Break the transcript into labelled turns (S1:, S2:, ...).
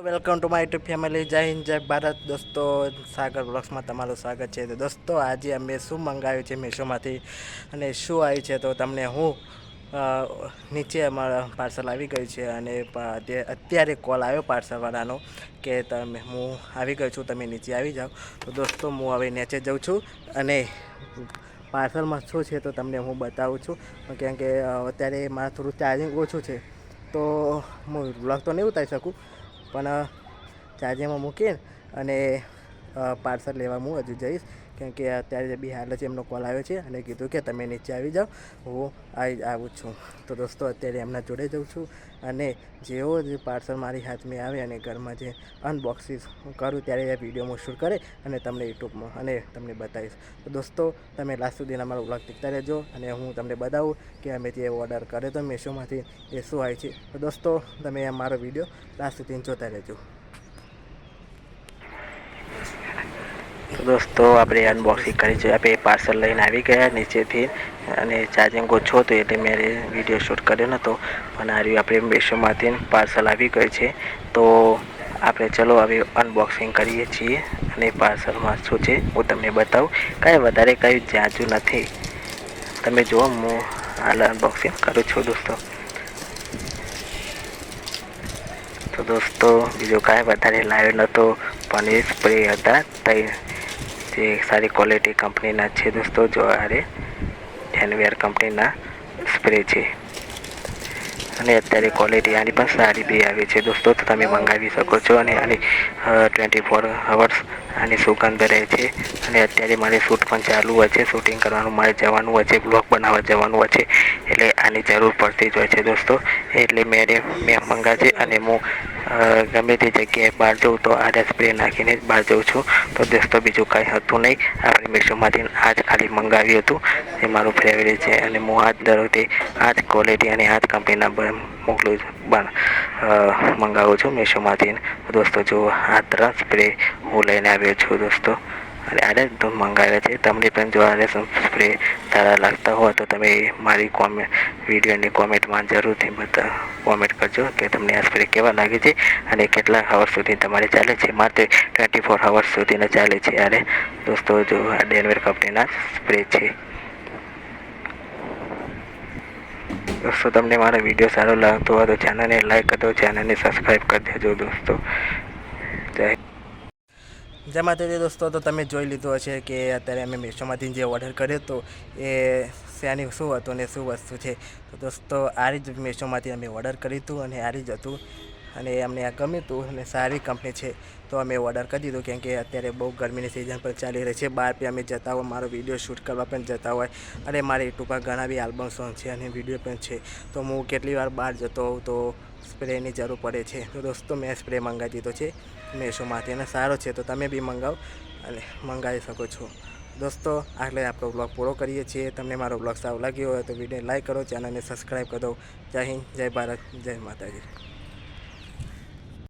S1: Welcome to my YouTube family. જય હિન્દ, જય ભારત. દોસ્તો, સાગર બ્લોગ્સમાં તમારું સ્વાગત છે. તો દોસ્તો, આજે અમે શું મંગાવ્યું છે મીશોમાંથી અને શું આવ્યું છે તો તમને હું નીચે અમારા પાર્સલ આવી ગયું છે અને અત્યારે કોલ આવ્યો પાર્સલવાળાનો કે તમે હું આવી ગયો છું, તમે નીચે આવી જાઓ. તો દોસ્તો, હું હવે નીચે જાઉં છું અને પાર્સલમાં શું છે તો તમને હું બતાવું છું, કેમ કે અત્યારે મારે થોડું ચાર્જિંગ ઓછું છે તો હું બ્લોગ તો નહીં ઉતારી શકું, પણ ચાર્જિંગમાં મૂકીને અને પાર્સલ લેવા હું હજુ જઈશ, કેમ કે અત્યારે બી હાલ જ એમનો કોલ આવ્યો છે અને કીધું કે તમે નીચે આવી જાઓ, હું આવું છું. તો દોસ્તો, અત્યારે એમના જોડે જાઉં છું અને જેવો જ પાર્સલ મારી હાથમાં આવે અને ઘરમાં જે અનબોક્સિંગ કરું ત્યારે એ વિડીયો હું શૂટ કરે અને તમને યુટ્યુબમાં અને તમને બતાવીશ. તો દોસ્તો, તમે લાસ્ટ સુધી અમારો બ્લોગ દેખતા રહેજો અને હું તમને બતાવું કે અમે જે ઓર્ડર કર્યો હતો મીશોમાંથી એ શું આવે છે. તો દોસ્તો, તમે મારો વિડીયો લાસ્ટ સુધી જોતા રહેજો. તો દોસ્તો, આપણે અનબોક્સિંગ કરી છે. આપણે પાર્સલ લઈને આવી ગયા નીચેથી અને ચાર્જિંગ ઓછો હતો એટલે મેં વિડીયો શૂટ કર્યો નહોતો, પણ આ રહ્યું આપણે મીશોમાંથી પાર્સલ આવી ગયું છે. તો આપણે ચલો હવે અનબોક્સિંગ કરીએ છીએ અને પાર્સલમાં શું છે હું તમને બતાવું. કાંઈ વધારે કંઈ જાજુ નથી, તમે જુઓ. હું હાલ અનબોક્સિંગ કરું છું દોસ્તો. તો દોસ્તો, બીજું કાંઈ વધારે લાવ્યો નહોતો, પણ એ સ્પ્રે હતા જે સારી ક્વોલિટી કંપનીના છે દોસ્તો. જો આરે હેન્ડવેર કંપનીના સ્પ્રે છે અને અત્યારે ક્વોલિટી આની પણ સારી બી આવી છે દોસ્તો, તો તમે મંગાવી શકો છો. અને આની 24 અવર્સ આની સુગંધ રહે છે. અને અત્યારે મારે શૂટ પણ ચાલુ હોય છે, શૂટિંગ કરવાનું મારે જવાનું હોય છે, બ્લોગ બનાવવા જવાનું હોય છે, એટલે આની જરૂર પડતી જ હોય છે દોસ્તો. એટલે મેં મંગાવી છે અને હું ગમે તે જગ્યાએ બહાર જઉં તો આ સ્પ્રે નાખીને જ બહાર જઉં છું. તો દોસ્તો, બીજું કાંઈ હતું નહીં, આપણે મીશોમાંથી આ જ ખાલી મંગાવ્યું હતું. એ મારું ફેવરેટ છે અને હું આ જ દરરોજથી આ જ ક્વોલિટી અને આ જ કંપનીના મંગાવું છું મીશોમાંથી. દોસ્તો, જો આ 3 સ્પ્રે હું લઈને આવ્યો છું દોસ્તો, અને આને જ મંગાવ્યા છે. તમને પણ જો આને સ્પ્રે સારા લાગતા હોય તો તમે મારી વિડીયોની કોમેન્ટમાં જરૂરથી કોમેન્ટ કરજો કે તમને આ સ્પ્રે કેવા લાગે છે અને કેટલા અવર્સ સુધી તમારે ચાલે છે. માત્ર 24 અવર્સ સુધીના ચાલે છે. અને દોસ્તો, જો આ હેન્ડવેર કંપનીના સ્પ્રે છે. દોસ્તો, તમને મારો વિડીયો સારો લાગતો હોય તો ચેનલને લાઈક કરજો, ચેનલને સબસ્ક્રાઈબ કરી દેજો દોસ્તો. જય માતાજી દોસ્તો. તો તમે જોઈ લીધું હશે કે અત્યારે અમે મીશોમાંથી જે ઓર્ડર કર્યો હતો એ શેની શું હતું ને શું વસ્તુ છે. તો દોસ્તો, આ જ મીશોમાંથી અમે ઓર્ડર કર્યું હતું અને આ જ હતું અને અમને આ ગમ્યું હતું અને સારી કંપની છે તો અમે ઓર્ડર કરી દીધું, કેમ કે અત્યારે બહુ ગરમીની સિઝન પણ ચાલી રહી છે. બહાર પણ અમે જતા હોય, મારો વિડીયો શૂટ કરવા પણ જતા હોય અને મારે યુટ્યુબ પર ઘણા બી આલ્બમ સોંગ છે અને વિડીયો પણ છે. તો હું કેટલી વાર બહાર જતો હોઉં તો સ્પ્રેની જરૂર પડે છે. તો દોસ્તો, મેં સ્પ્રે મંગાવી દીધો છે મીશોમાંથી અને સારો છે, તો તમે બી મંગાવી શકો છો. દોસ્તો, આટલે આપણો બ્લોગ પૂરો કરીએ છીએ. તમને મારો બ્લોગ સારો લાગ્યો હોય તો વિડીયો લાઈક કરો, ચેનલને સબસ્ક્રાઈબ કરો. જય હિન્દ, જય ભારત, જય માતાજી.